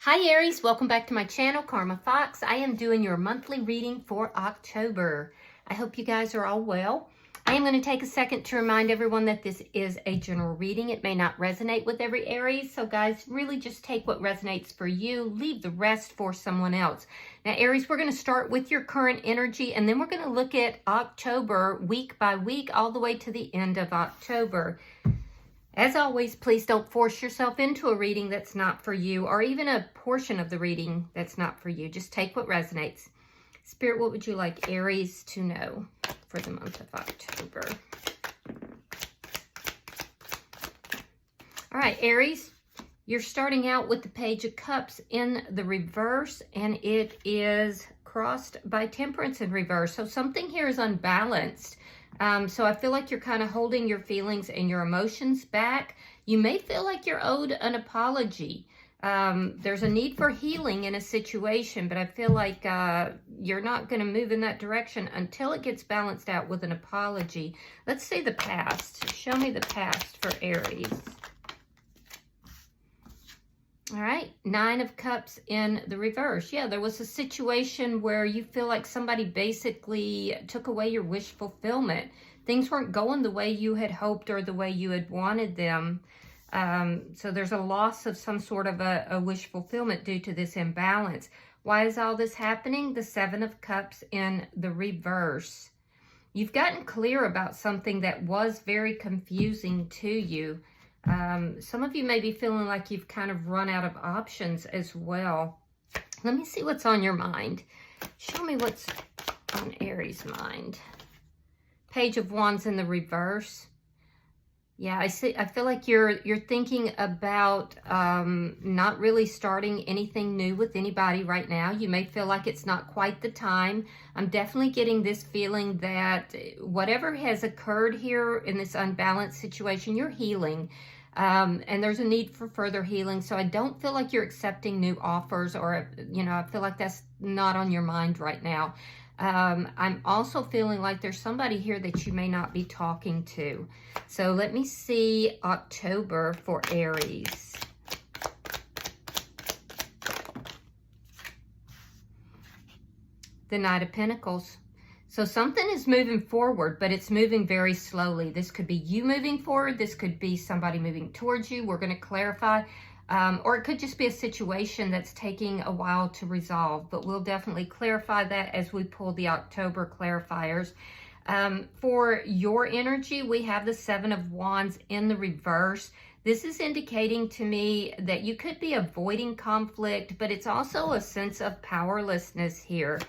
Hi Aries, welcome back to my channel, Karma Fox. I am doing your monthly reading for October. I hope you guys are all well. I am going to take a second to remind everyone that this is a general reading. It may not resonate with every Aries, so guys, really just take what resonates for you. Leave the rest for someone else. Now Aries, we're going to start with your current energy, and then we're going to look at October week by week all the way to the end of October. As always, please don't force yourself into a reading that's not for you, or even a portion of the reading that's not for you. Just take what resonates. Spirit, what would you like Aries to know for the month of October? All right, Aries, you're starting out with the Page of Cups in the reverse, and it is crossed by Temperance in reverse. So something here is unbalanced. So I feel like you're kind of holding your feelings and your emotions back. You may feel like you're owed an apology. There's a need for healing in a situation, but I feel like you're not going to move in that direction until it gets balanced out with an apology. Let's see the past. Show me the past for Aries. All right, Nine of Cups in the reverse. Yeah, there was a situation where you feel like somebody basically took away your wish fulfillment. Things weren't going the way you had hoped or the way you had wanted them. So there's a loss of some sort of a wish fulfillment due to this imbalance. Why is all this happening? The Seven of Cups in the reverse. You've gotten clear about something that was very confusing to you. Some of you may be feeling like you've kind of run out of options as well. Let me see what's on your mind. Show me what's on Aries' mind. Page of Wands in the reverse. Yeah, I feel like you're thinking about not really starting anything new with anybody right now. You may feel like it's not quite the time. I'm definitely getting this feeling that whatever has occurred here in this unbalanced situation, you're healing. And there's a need for further healing. So I don't feel like you're accepting new offers, or, I feel like that's not on your mind right now. I'm also feeling like there's somebody here that you may not be talking to. So let me see October for Aries. The Knight of Pentacles. So something is moving forward, but it's moving very slowly. This could be you moving forward. This could be somebody moving towards you. We're going to clarify. Or it could just be a situation that's taking a while to resolve. But we'll definitely clarify that as we pull the October clarifiers. For your energy, we have the Seven of Wands in the reverse. This is indicating to me that you could be avoiding conflict, but it's also a sense of powerlessness here.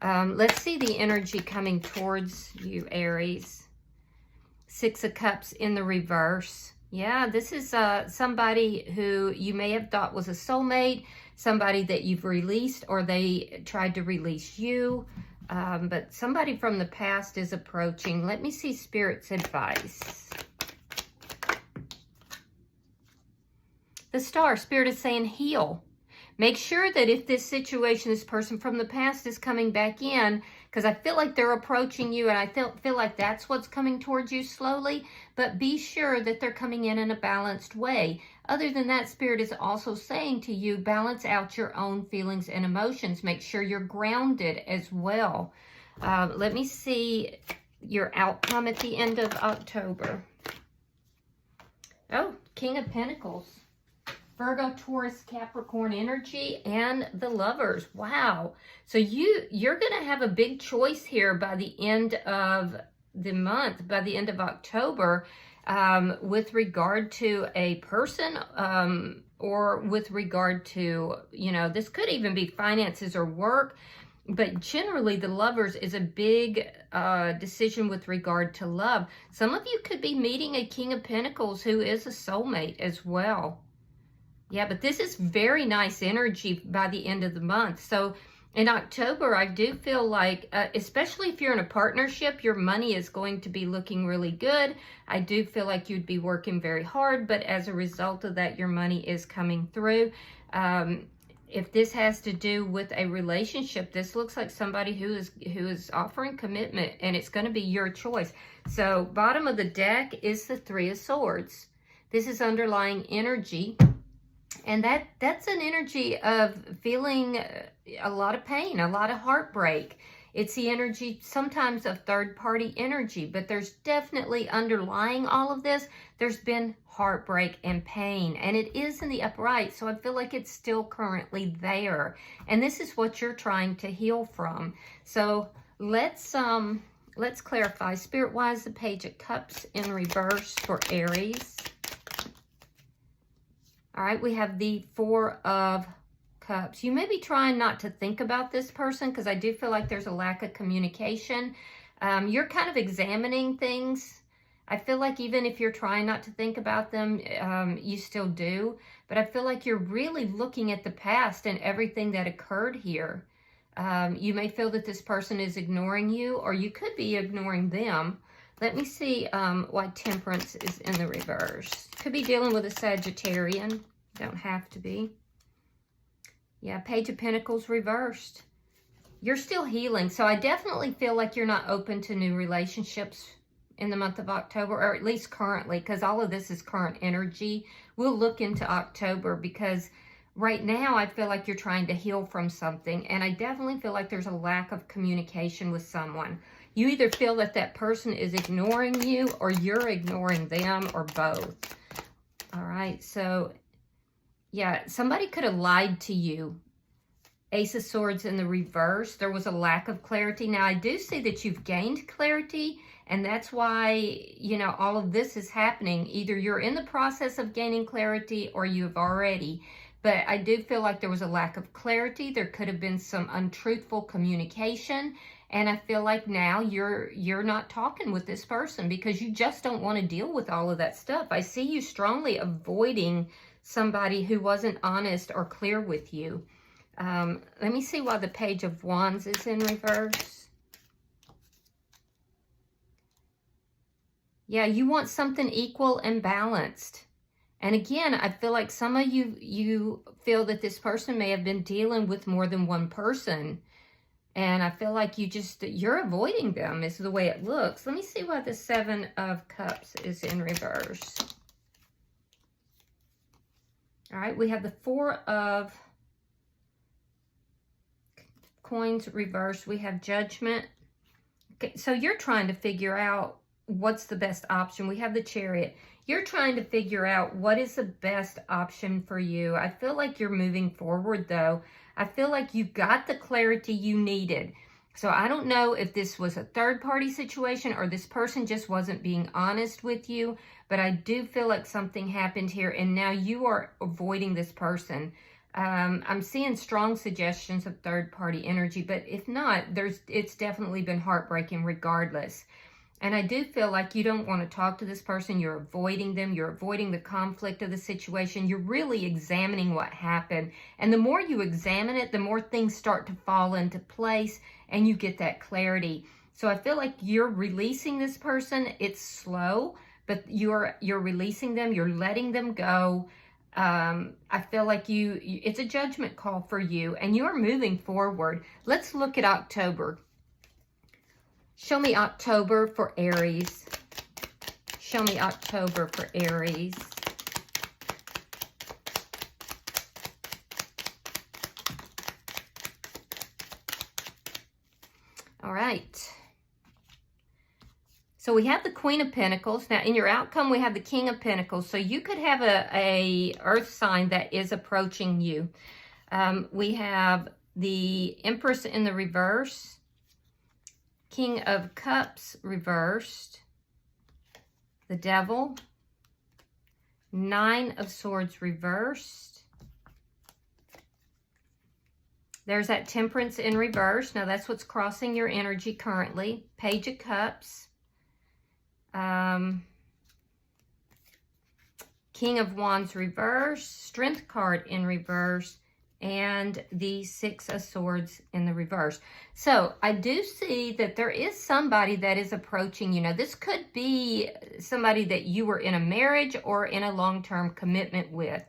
Let's see the energy coming towards you, Aries. Six of Cups in the reverse. Yeah, this is somebody who you may have thought was a soulmate, somebody that you've released, or they tried to release you. But somebody from the past is approaching. Let me see Spirit's advice. The Star, Spirit is saying heal. Make sure that if this situation, this person from the past is coming back in, because I feel like they're approaching you, and I feel like that's what's coming towards you slowly, but be sure that they're coming in a balanced way. Other than that, Spirit is also saying to you, balance out your own feelings and emotions. Make sure you're grounded as well. Let me see your outcome at the end of October. Oh, King of Pentacles. Virgo, Taurus, Capricorn energy, and the Lovers. Wow. So you're going to have a big choice here by the end of the month, by the end of October, with regard to a person, or with regard to, this could even be finances or work. But generally, the Lovers is a big decision with regard to love. Some of you could be meeting a King of Pentacles who is a soulmate as well. Yeah, but this is very nice energy by the end of the month. So in October, I do feel like, especially if you're in a partnership, your money is going to be looking really good. I do feel like you'd be working very hard, but as a result of that, your money is coming through. If this has to do with a relationship, this looks like somebody who is offering commitment, and it's going to be your choice. So bottom of the deck is the Three of Swords. This is underlying energy. And that's an energy of feeling a lot of pain, a lot of heartbreak. It's the energy sometimes of third-party energy, but there's definitely underlying all of this, there's been heartbreak and pain, and it is in the upright, so I feel like it's still currently there. And this is what you're trying to heal from. So let's clarify. Spirit-wise, the Page of Cups in reverse for Aries. All right, we have the Four of Cups. You may be trying not to think about this person because I do feel like there's a lack of communication. You're kind of examining things. I feel like even if you're trying not to think about them, you still do. But I feel like you're really looking at the past and everything that occurred here. You may feel that this person is ignoring you, or you could be ignoring them. Let me see why Temperance is in the reverse. Could be dealing with a Sagittarian. Don't have to be. Yeah, Page of Pentacles reversed. You're still healing. So I definitely feel like you're not open to new relationships in the month of October, or at least currently, because all of this is current energy. We'll look into October because right now I feel like you're trying to heal from something. And I definitely feel like there's a lack of communication with someone. You either feel that that person is ignoring you or you're ignoring them, or both. All right, so yeah, somebody could have lied to you. Ace of Swords in the reverse. There was a lack of clarity. Now, I do see that you've gained clarity, and that's why, you know, all of this is happening. Either you're in the process of gaining clarity or you've already. But I do feel like there was a lack of clarity. There could have been some untruthful communication. And I feel like now you're not talking with this person because you just don't want to deal with all of that stuff. I see you strongly avoiding somebody who wasn't honest or clear with you. Let me see why the Page of Wands is in reverse. Yeah, you want something equal and balanced. And again, I feel like some of you feel that this person may have been dealing with more than one person. And I feel like you're avoiding them is the way it looks. Let me see why the Seven of Cups is in reverse. All right, we have the Four of Coins reversed. We have Judgment. Okay, so you're trying to figure out what's the best option. We have the Chariot. You're trying to figure out what is the best option for you. I feel like you're moving forward, though. I feel like you got the clarity you needed. So I don't know if this was a third-party situation or this person just wasn't being honest with you, but I do feel like something happened here, and now you are avoiding this person. I'm seeing strong suggestions of third-party energy, but if not, it's definitely been heartbreaking regardless. And I do feel like you don't want to talk to this person. You're avoiding them. You're avoiding the conflict of the situation. You're really examining what happened. And the more you examine it, the more things start to fall into place and you get that clarity. So I feel like you're releasing this person. It's slow, but you're releasing them. You're letting them go. I feel like it's a judgment call for you and you're moving forward. Let's look at October. Show me October for Aries. Show me October for Aries. All right. So we have the Queen of Pentacles. Now in your outcome, we have the King of Pentacles. So you could have a earth sign that is approaching you. We have the Empress in the reverse. King of Cups reversed, the Devil, Nine of Swords reversed. There's that Temperance in reverse. Now that's what's crossing your energy currently. Page of Cups, King of Wands reversed, Strength card in reverse, and the Six of Swords in the reverse. So I do see that there is somebody that is approaching you. Now, this could be somebody that you were in a marriage or in a long-term commitment with.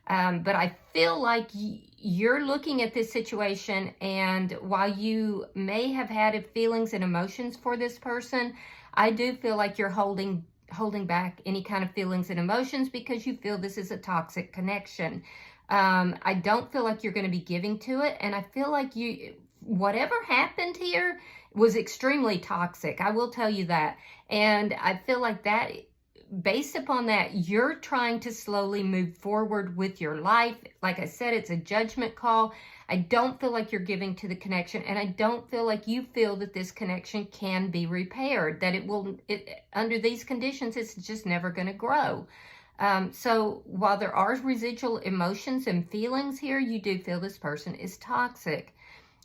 But I feel like you're looking at this situation, and while you may have had feelings and emotions for this person, I do feel like you're holding holding back any kind of feelings and emotions because you feel this is a toxic connection. I don't feel like you're going to be giving to it. And I feel like whatever happened here was extremely toxic. I will tell you that. And I feel like that, based upon that, you're trying to slowly move forward with your life. Like I said, it's a judgment call. I don't feel like you're giving to the connection, and I don't feel like you feel that this connection can be repaired, that under these conditions, it's just never going to grow. So while there are residual emotions and feelings here, you do feel this person is toxic.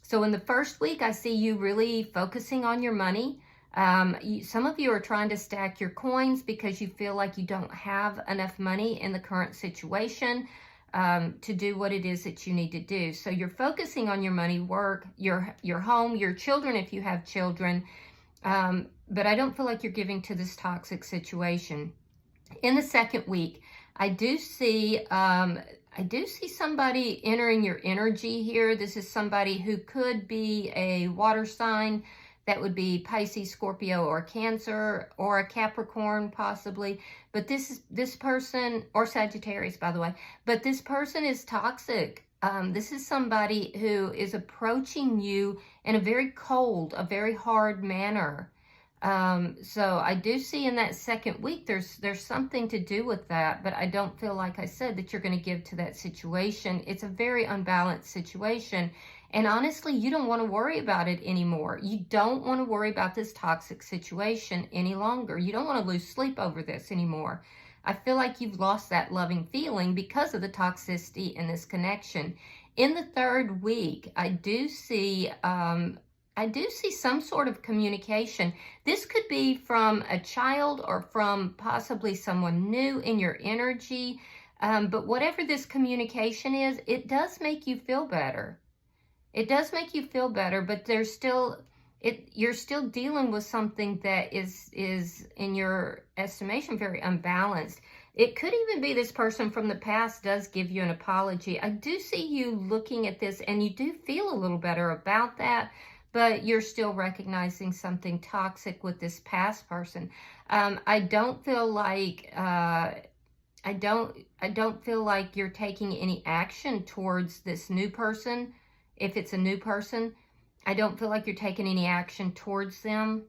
So in the first week, I see you really focusing on your money. Some of you are trying to stack your coins because you feel like you don't have enough money in the current situation to do what it is that you need to do. So you're focusing on your money, work, your home, your children if you have children. But I don't feel like you're giving to this toxic situation. In the second week, I do see somebody entering your energy here. This is somebody who could be a water sign. That would be Pisces, Scorpio, or Cancer, or a Capricorn possibly. But this person, or Sagittarius, by the way, but this person is toxic. This is somebody who is approaching you in a very cold, a very hard manner. So I do see in that second week, there's something to do with that, but I don't feel, like I said, that you're going to give to that situation. It's a very unbalanced situation. And honestly, you don't want to worry about it anymore. You don't want to worry about this toxic situation any longer. You don't want to lose sleep over this anymore. I feel like you've lost that loving feeling because of the toxicity in this connection. In the third week, I do see some sort of communication. This could be from a child or from possibly someone new in your energy. But whatever this communication is, it does make you feel better. It does make you feel better, but you're still dealing with something that is in your estimation very unbalanced. It could even be this person from the past does give you an apology. I do see you looking at this, and you do feel a little better about that, but you're still recognizing something toxic with this past person. I don't feel like you're taking any action towards this new person. If it's a new person, I don't feel like you're taking any action towards them.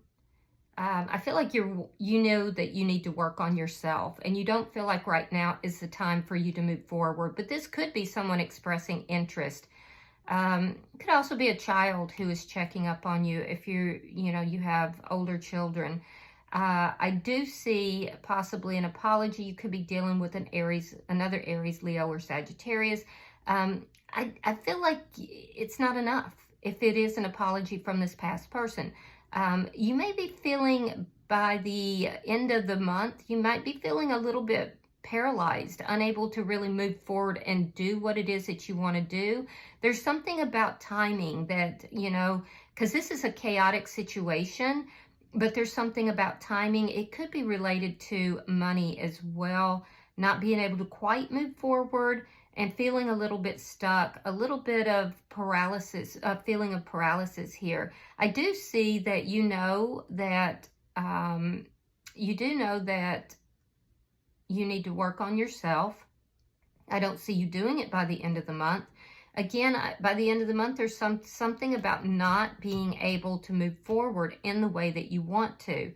I feel like you know that you need to work on yourself, and you don't feel like right now is the time for you to move forward. But this could be someone expressing interest. It could also be a child who is checking up on you if you have older children. I do see possibly an apology. You could be dealing with another Aries, Leo, or Sagittarius. I feel like it's not enough if it is an apology from this past person. You may be feeling by the end of the month, you might be feeling a little bit paralyzed, unable to really move forward and do what it is that you want to do. There's something about timing that, because this is a chaotic situation, but there's something about timing. It could be related to money as well, not being able to quite move forward and feeling a little bit stuck, a little bit of paralysis, a feeling of paralysis here. I do see that you know that you need to work on yourself. I don't see you doing it by the end of the month. Again, by the end of the month, there's something about not being able to move forward in the way that you want to.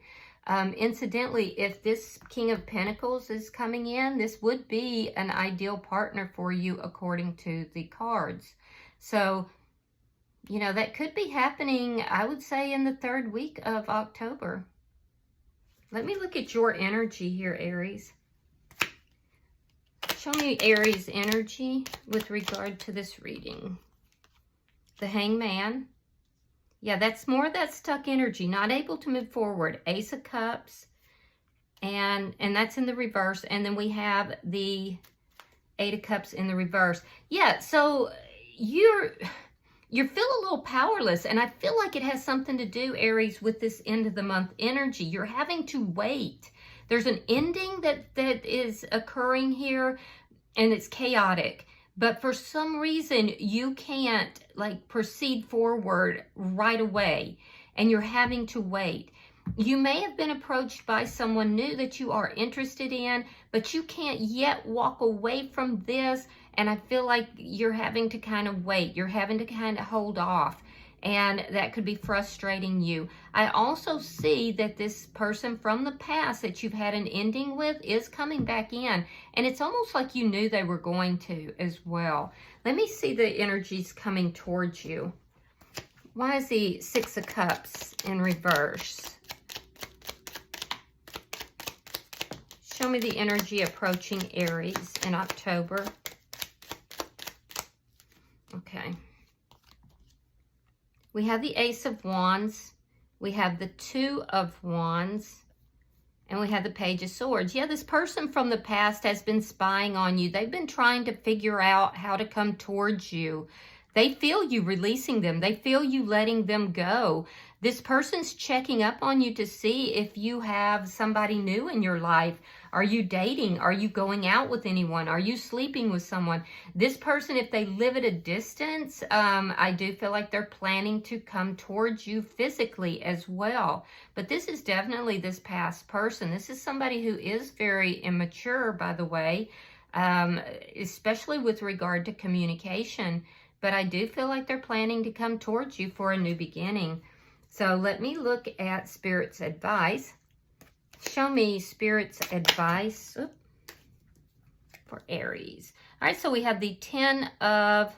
Incidentally, if this King of Pentacles is coming in, this would be an ideal partner for you according to the cards. So, that could be happening, I would say, in the third week of October. Let me look at your energy here, Aries. Show me Aries energy with regard to this reading. The Hangman. Yeah, that's more of that stuck energy, not able to move forward. Ace of Cups, and that's in the reverse. And then we have the Eight of Cups in the reverse. Yeah, so you feel a little powerless, and I feel like it has something to do, Aries, with this end of the month energy. You're having to wait. There's an ending that is occurring here, and it's chaotic. But for some reason, you can't proceed forward right away, and you're having to wait. You may have been approached by someone new that you are interested in, but you can't yet walk away from this. And I feel like you're having to kind of wait. You're having to kind of hold off. And that could be frustrating you. I also see that this person from the past that you've had an ending with is coming back in. And it's almost like you knew they were going to as well. Let me see the energies coming towards you. Why is the Six of Cups in reverse? Show me the energy approaching Aries in October. Okay. We have the Ace of Wands. We have the Two of Wands. And we have the Page of Swords. Yeah, this person from the past has been spying on you. They've been trying to figure out how to come towards you. They feel you releasing them. They feel you letting them go. This person's checking up on you to see if you have somebody new in your life. Are you dating? Are you going out with anyone? Are you sleeping with someone? This person, if they live at a distance, I do feel like they're planning to come towards you physically as well. But this is definitely this past person. This is somebody who is very immature, by the way, especially with regard to communication. But I do feel like they're planning to come towards you for a new beginning. So let me look at Spirit's advice. Show me Spirit's advice for Aries. All right, so we have the Ten of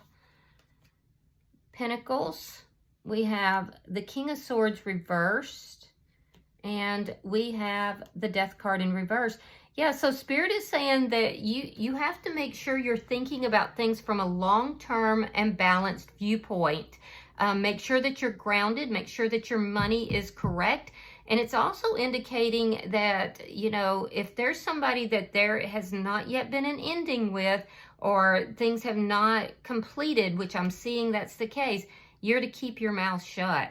Pentacles. We have the King of Swords reversed. And we have the Death card in reverse. Yeah, so Spirit is saying that you have to make sure you're thinking about things from a long-term and balanced viewpoint. Make sure that you're grounded. Make sure that your money is correct. And it's also indicating that, you know, if there's somebody that there has not yet been an ending with, or things have not completed, which I'm seeing that's the case, you're to keep your mouth shut.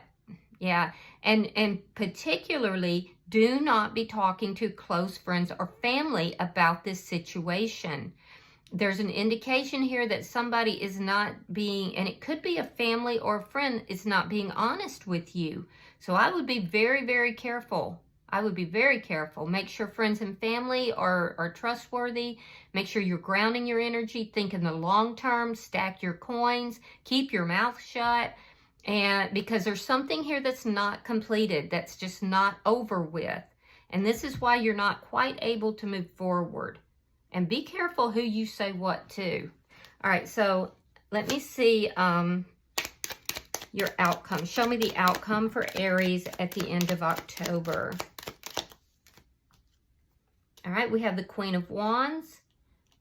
Yeah, and particularly, do not be talking to close friends or family about this situation. There's an indication here that somebody is not being, and it could be a family or a friend, is not being honest with you. So I would be very, very careful. I would be very careful. Make sure friends and family are trustworthy. Make sure you're grounding your energy. Think in the long term. Stack your coins. Keep your mouth shut. And because there's something here that's not completed, that's just not over with. And this is why you're not quite able to move forward. And be careful who you say what to. All right, so let me see your outcome. Show me the outcome for Aries at the end of October. All right, we have the Queen of Wands.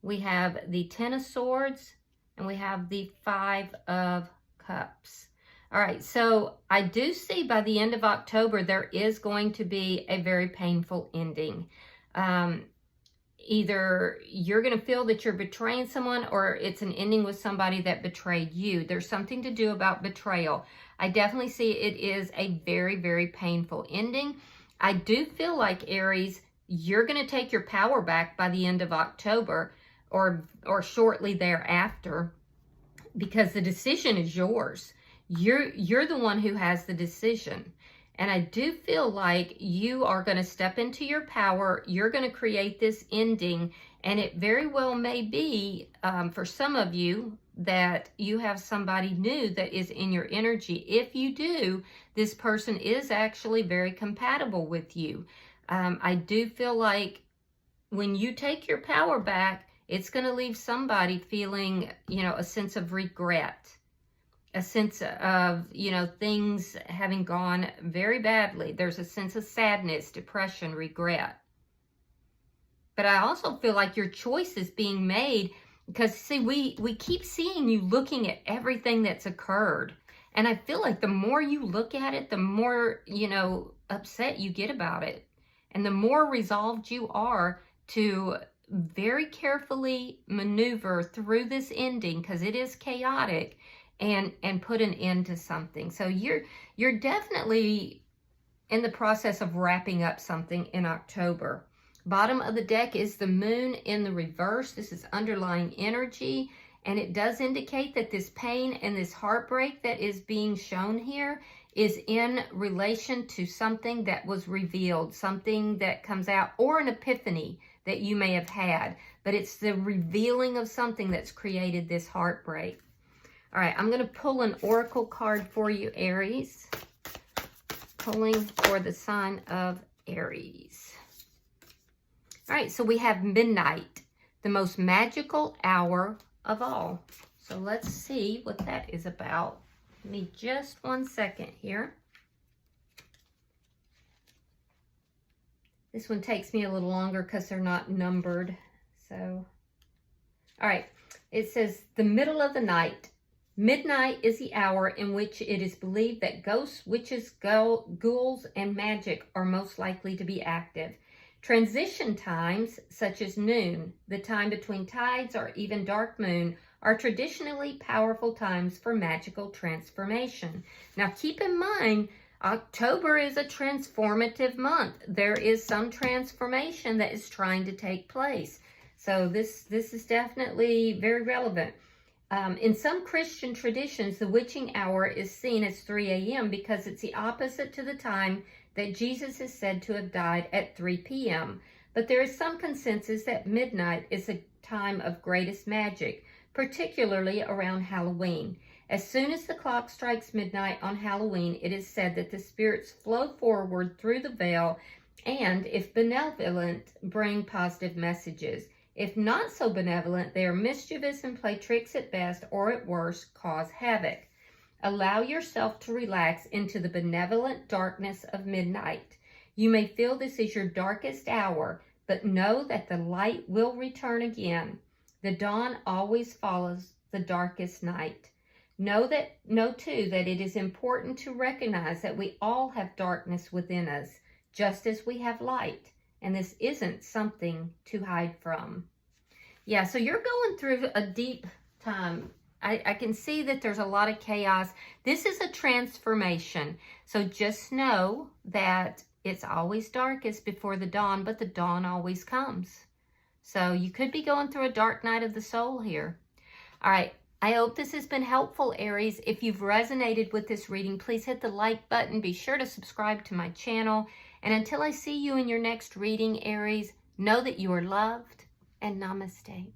We have the Ten of Swords. And we have the Five of Cups. All right, so I do see by the end of October, there is going to be a very painful ending. Either you're going to feel that you're betraying someone, or it's an ending with somebody that betrayed you. There's something to do about betrayal. I definitely see it is a very, very painful ending. I do feel like, Aries, you're going to take your power back by the end of October, or shortly thereafter, because the decision is yours. You're the one who has the decision. And I do feel like you are going to step into your power. You're going to create this ending. And it very well may be, for some of you, that you have somebody new that is in your energy. If you do, this person is actually very compatible with you. I do feel like when you take your power back, it's going to leave somebody feeling, you know, a sense of regret. A sense of, you know, things having gone very badly. There's a sense of sadness, depression, regret. But I also feel like your choice is being made because, see, we keep seeing you looking at everything that's occurred. And I feel like the more you look at it, the more, you know, upset you get about it. And the more resolved you are to very carefully maneuver through this ending, because it is chaotic, and put an end to something. So you're definitely in the process of wrapping up something in October. Bottom of the deck is the Moon in the reverse. This is underlying energy. And it does indicate that this pain and this heartbreak that is being shown here is in relation to something that was revealed, something that comes out, or an epiphany that you may have had. But it's the revealing of something that's created this heartbreak. All right, I'm going to pull an oracle card for you, Aries. Pulling for the sign of Aries. All right, so we have midnight, the most magical hour of all. So let's see what that is about. Give me just 1 second here. This one takes me a little longer because they're not numbered. So, all right, it says the middle of the night. Midnight is the hour in which it is believed that ghosts, witches, ghouls, and magic are most likely to be active. Transition times, such as noon, the time between tides, or even dark moon, are traditionally powerful times for magical transformation. Now, keep in mind, October is a transformative month. There is some transformation that is trying to take place. So this is definitely very relevant. In some Christian traditions, the witching hour is seen as 3 a.m. because it's the opposite to the time that Jesus is said to have died at 3 p.m. But there is some consensus that midnight is a time of greatest magic, particularly around Halloween. As soon as the clock strikes midnight on Halloween, it is said that the spirits flow forward through the veil and, if benevolent, bring positive messages. If not so benevolent, they are mischievous and play tricks at best, or at worst, cause havoc. Allow yourself to relax into the benevolent darkness of midnight. You may feel this is your darkest hour, but know that the light will return again. The dawn always follows the darkest night. Know too that it is important to recognize that we all have darkness within us, just as we have light. And this isn't something to hide from. Yeah, so you're going through a deep time. I can see that there's a lot of chaos. This is a transformation. So just know that it's always darkest before the dawn, but the dawn always comes. So you could be going through a dark night of the soul here. All right, I hope this has been helpful, Aries. If you've resonated with this reading, please hit the like button. Be sure to subscribe to my channel. And until I see you in your next reading, Aries, know that you are loved, and namaste.